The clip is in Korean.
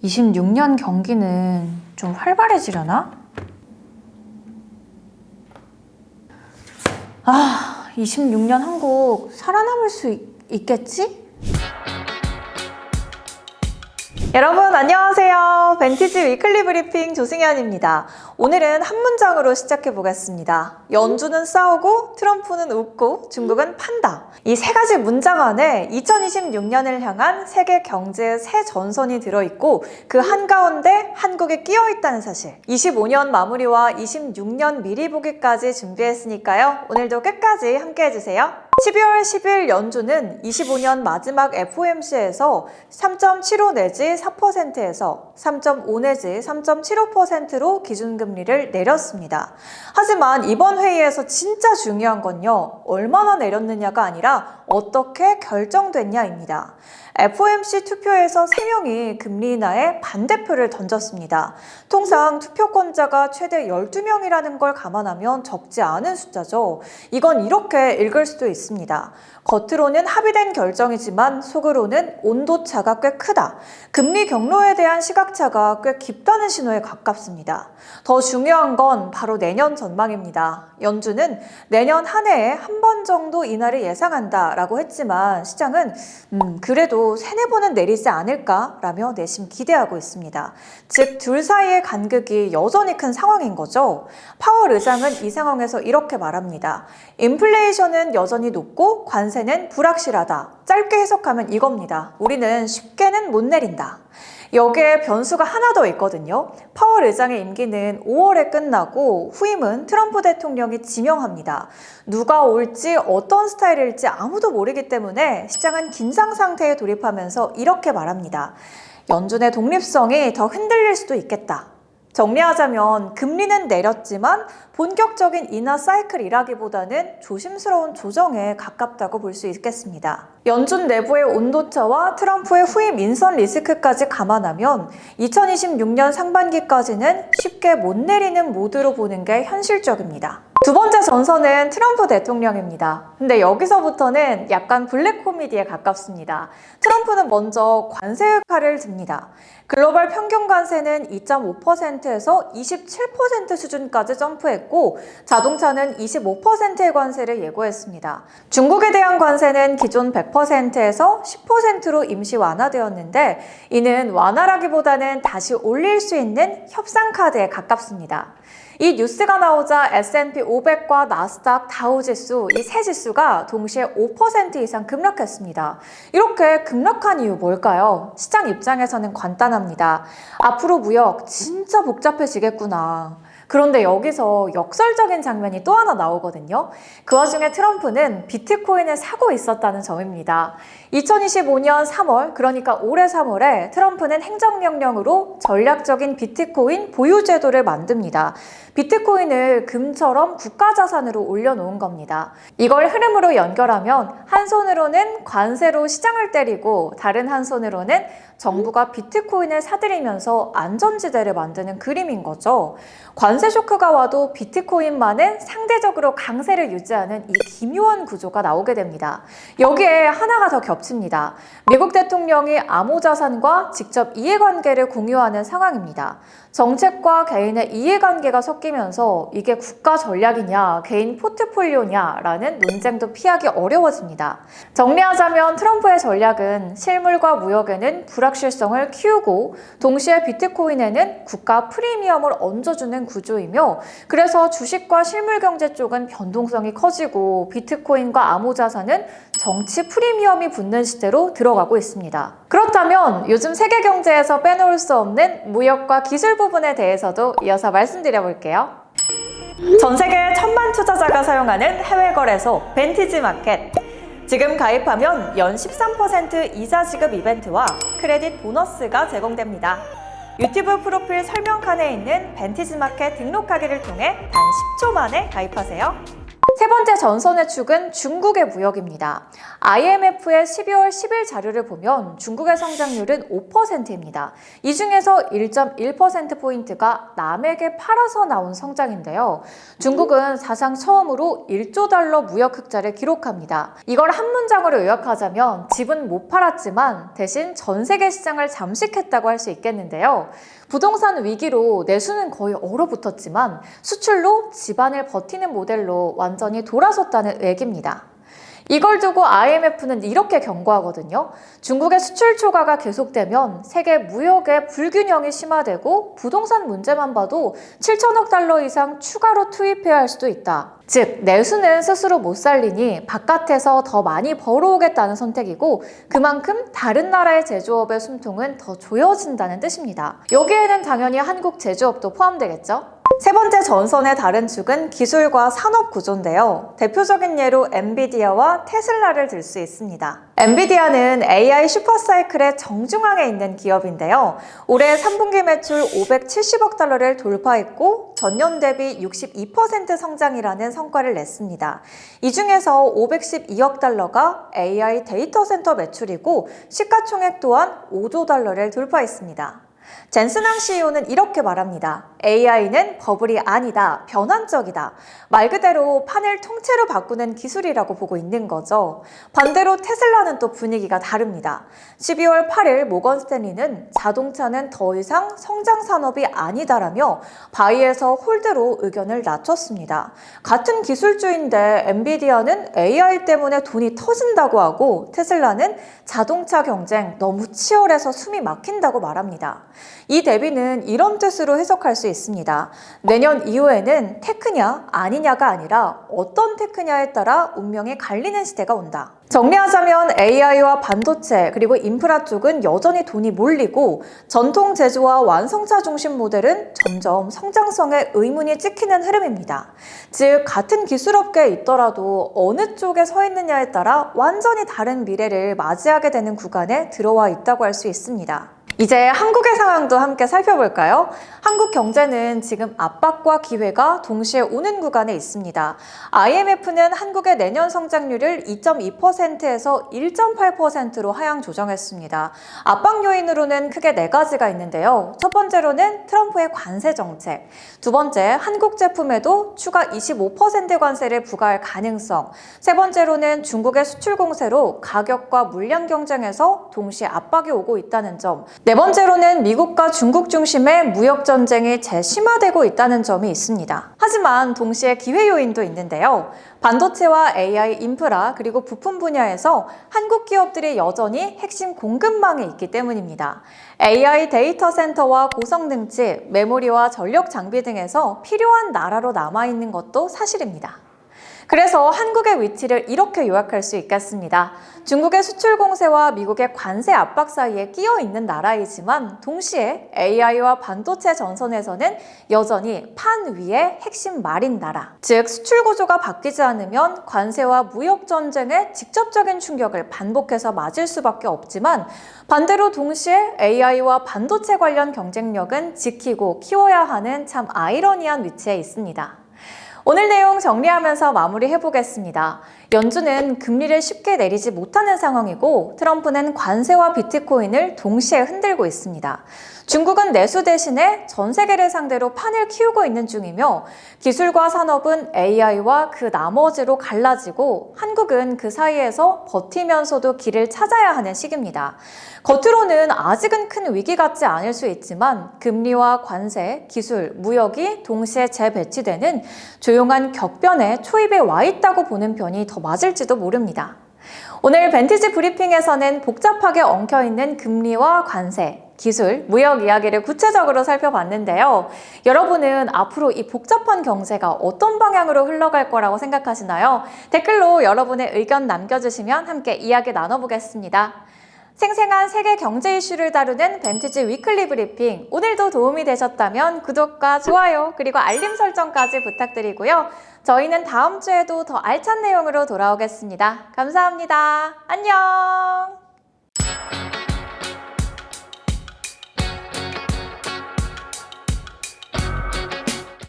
26년 경기는 좀 활발해지려나? 26년 한국 살아남을 수 있겠지? 여러분 안녕하세요. 벤티지 위클리 브리핑 조승현입니다. 오늘은 한 문장으로 시작해 보겠습니다. 연준은 싸우고 트럼프는 웃고 중국은 판다. 이 세 가지 문장 안에 2026년을 향한 세계 경제의 새 전선이 들어있고 그 한가운데 한국이 끼어 있다는 사실. 25년 마무리와 26년 미리 보기까지 준비했으니까요. 오늘도 끝까지 함께 해주세요. 12월 10일 연준은 25년 마지막 FOMC에서 3.75 내지 4%에서 3.5 내지 3.75%로 기준금리를 내렸습니다. 하지만 이번 회의에서 진짜 중요한 건요, 얼마나 내렸느냐가 아니라 어떻게 결정됐냐입니다. FOMC 투표에서 3명이 금리 인하에 반대표를 던졌습니다. 통상 투표권자가 최대 12명이라는 걸 감안하면 적지 않은 숫자죠. 이건 이렇게 읽을 수도 있습니다. 겉으로는 합의된 결정이지만 속으로는 온도차가 꽤 크다. 금리 경로에 대한 시각차가 꽤 깊다는 신호에 가깝습니다. 더 중요한 건 바로 내년 전망입니다. 연준은 내년 한 해에 한 번 정도 인하를 예상한다 라고 했지만 시장은 그래도 3-4번은 내리지 않을까라며 내심 기대하고 있습니다. 즉 둘 사이의 간극이 여전히 큰 상황인 거죠. 파월 의장은 이 상황에서 이렇게 말합니다. 인플레이션은 여전히 높고 관세는 불확실하다. 짧게 해석하면 이겁니다. 우리는 쉽게는 못 내린다. 여기에 변수가 하나 더 있거든요. 파월 의장의 임기는 5월에 끝나고 후임은 트럼프 대통령이 지명합니다. 누가 올지 어떤 스타일일지 아무도 모르기 때문에 시장은 긴장 상태에 돌입하면서 이렇게 말합니다. 연준의 독립성이 더 흔들릴 수도 있겠다. 정리하자면 금리는 내렸지만 본격적인 인하 사이클이라기보다는 조심스러운 조정에 가깝다고 볼 수 있겠습니다. 연준 내부의 온도차와 트럼프의 후임 인선 리스크까지 감안하면 2026년 상반기까지는 쉽게 못 내리는 모드로 보는 게 현실적입니다. 두 번째 전선은 트럼프 대통령입니다. 근데 여기서부터는 약간 블랙 코미디에 가깝습니다. 트럼프는 먼저 관세의 칼을 듭니다. 글로벌 평균 관세는 2.5%에서 27% 수준까지 점프했고 자동차는 25%의 관세를 예고했습니다. 중국에 대한 관세는 기존 100%에서 10%로 임시 완화되었는데 이는 완화라기보다는 다시 올릴 수 있는 협상 카드에 가깝습니다. 이 뉴스가 나오자 S&P 500과 나스닥, 다우지수 이 세 지수가 동시에 5% 이상 급락했습니다. 이렇게 급락한 이유 뭘까요? 시장 입장에서는 간단합니다. 앞으로 무역 진짜 복잡해지겠구나. 그런데 여기서 역설적인 장면이 또 하나 나오거든요. 그 와중에 트럼프는 비트코인을 사고 있었다는 점입니다. 2025년 3월, 그러니까 올해 3월에 트럼프는 행정명령으로 전략적인 비트코인 보유 제도를 만듭니다. 비트코인을 금처럼 국가자산으로 올려놓은 겁니다. 이걸 흐름으로 연결하면 한 손으로는 관세로 시장을 때리고 다른 한 손으로는 정부가 비트코인을 사들이면서 안전지대를 만드는 그림인 거죠. 관세 쇼크가 와도 비트코인만은 상대적으로 강세를 유지하는 이 기묘한 구조가 나오게 됩니다. 여기에 하나가 더 겹칩니다. 미국 대통령이 암호자산과 직접 이해관계를 공유하는 상황입니다. 정책과 개인의 이해관계가 섞이면서 이게 국가 전략이냐 개인 포트폴리오냐라는 논쟁도 피하기 어려워집니다. 정리하자면 트럼프의 전략은 실물과 무역에는 불확실성을 키우고 동시에 비트코인에는 국가 프리미엄을 얹어주는 구조이며 그래서 주식과 실물 경제 쪽은 변동성이 커지고 비트코인과 암호자산은 정치 프리미엄이 붙는 시대로 들어가고 있습니다. 그렇다면 요즘 세계 경제에서 빼놓을 수 없는 무역과 기술 부분에 대해서도 이어서 말씀드려 볼게요. 전 세계 1000만 투자자가 사용하는 해외 거래소 벤티지 마켓. 지금 가입하면 연 13% 이자 지급 이벤트와 크레딧 보너스가 제공됩니다. 유튜브 프로필 설명칸에 있는 벤티지 마켓 등록하기를 통해 단 10초 만에 가입하세요. 세 번째 전선의 축은 중국의 무역입니다. IMF의 12월 10일 자료를 보면 중국의 성장률은 5%입니다. 이 중에서 1.1%포인트가 남에게 팔아서 나온 성장인데요. 중국은 사상 처음으로 1조 달러 무역 흑자를 기록합니다. 이걸 한 문장으로 요약하자면 집은 못 팔았지만 대신 전 세계 시장을 잠식했다고 할 수 있겠는데요. 부동산 위기로 내수는 거의 얼어붙었지만 수출로 집안을 버티는 모델로 완전히 돌아섰다는 얘기입니다. 이걸 두고 IMF는 이렇게 경고하거든요. 중국의 수출 초과가 계속되면 세계 무역의 불균형이 심화되고 부동산 문제만 봐도 7천억 달러 이상 추가로 투입해야 할 수도 있다. 즉, 내수는 스스로 못 살리니 바깥에서 더 많이 벌어오겠다는 선택이고 그만큼 다른 나라의 제조업의 숨통은 더 조여진다는 뜻입니다. 여기에는 당연히 한국 제조업도 포함되겠죠? 세 번째 전선의 다른 축은 기술과 산업 구조인데요. 대표적인 예로 엔비디아와 테슬라를 들 수 있습니다. 엔비디아는 AI 슈퍼사이클의 정중앙에 있는 기업인데요. 올해 3분기 매출 570억 달러를 돌파했고 전년 대비 62% 성장이라는 성과를 냈습니다. 이 중에서 512억 달러가 AI 데이터 센터 매출이고 시가총액 또한 5조 달러를 돌파했습니다. 젠슨항 CEO는 이렇게 말합니다. AI는 버블이 아니다, 변환적이다. 말 그대로 판을 통째로 바꾸는 기술이라고 보고 있는 거죠. 반대로 테슬라는 또 분위기가 다릅니다. 12월 8일 모건 스탠리는 자동차는 더 이상 성장 산업이 아니다라며 바이에서 홀드로 의견을 낮췄습니다. 같은 기술주인데 엔비디아는 AI 때문에 돈이 터진다고 하고 테슬라는 자동차 경쟁 너무 치열해서 숨이 막힌다고 말합니다. 이 대비는 이런 뜻으로 해석할 수 있습니다. 내년 이후에는 테크냐 아니냐가 아니라 어떤 테크냐에 따라 운명이 갈리는 시대가 온다. 정리하자면 AI와 반도체 그리고 인프라 쪽은 여전히 돈이 몰리고 전통 제조와 완성차 중심 모델은 점점 성장성에 의문이 찍히는 흐름입니다. 즉 같은 기술업계에 있더라도 어느 쪽에 서 있느냐에 따라 완전히 다른 미래를 맞이하게 되는 구간에 들어와 있다고 할 수 있습니다. 이제 한국의 상황도 함께 살펴볼까요? 한국 경제는 지금 압박과 기회가 동시에 오는 구간에 있습니다. IMF는 한국의 내년 성장률을 2.2%에서 1.8%로 하향 조정했습니다. 압박 요인으로는 크게 네 가지가 있는데요. 첫 번째로는 트럼프의 관세 정책, 두 번째 한국 제품에도 추가 25% 관세를 부과할 가능성, 세 번째로는 중국의 수출 공세로 가격과 물량 경쟁에서 동시에 압박이 오고 있다는 점, 네 번째로는 미국과 중국 중심의 무역 전쟁이 재심화되고 있다는 점이 있습니다. 하지만 동시에 기회 요인도 있는데요. 반도체와 AI 인프라 그리고 부품 분야에서 한국 기업들이 여전히 핵심 공급망에 있기 때문입니다. AI 데이터 센터와 고성능 칩, 메모리와 전력 장비 등에서 필요한 나라로 남아있는 것도 사실입니다. 그래서 한국의 위치를 이렇게 요약할 수 있겠습니다. 중국의 수출 공세와 미국의 관세 압박 사이에 끼어 있는 나라이지만 동시에 AI와 반도체 전선에서는 여전히 판 위의 핵심 말인 나라. 즉 수출 구조가 바뀌지 않으면 관세와 무역 전쟁의 직접적인 충격을 반복해서 맞을 수밖에 없지만 반대로 동시에 AI와 반도체 관련 경쟁력은 지키고 키워야 하는 참 아이러니한 위치에 있습니다. 오늘 내용 정리하면서 마무리해보겠습니다. 연준은 금리를 쉽게 내리지 못하는 상황이고 트럼프는 관세와 비트코인을 동시에 흔들고 있습니다. 중국은 내수 대신에 전 세계를 상대로 판을 키우고 있는 중이며 기술과 산업은 AI와 그 나머지로 갈라지고 한국은 그 사이에서 버티면서도 길을 찾아야 하는 시기입니다. 겉으로는 아직은 큰 위기 같지 않을 수 있지만 금리와 관세, 기술, 무역이 동시에 재배치되는 조용한 격변의 초입에 와 있다고 보는 편이 더 맞을지도 모릅니다. 오늘 벤티지 브리핑에서는 복잡하게 엉켜있는 금리와 관세, 기술, 무역 이야기를 구체적으로 살펴봤는데요. 여러분은 앞으로 이 복잡한 경제가 어떤 방향으로 흘러갈 거라고 생각하시나요? 댓글로 여러분의 의견 남겨주시면 함께 이야기 나눠보겠습니다. 생생한 세계 경제 이슈를 다루는 벤티지 위클리 브리핑, 오늘도 도움이 되셨다면 구독과 좋아요 그리고 알림 설정까지 부탁드리고요. 저희는 다음 주에도 더 알찬 내용으로 돌아오겠습니다. 감사합니다. 안녕!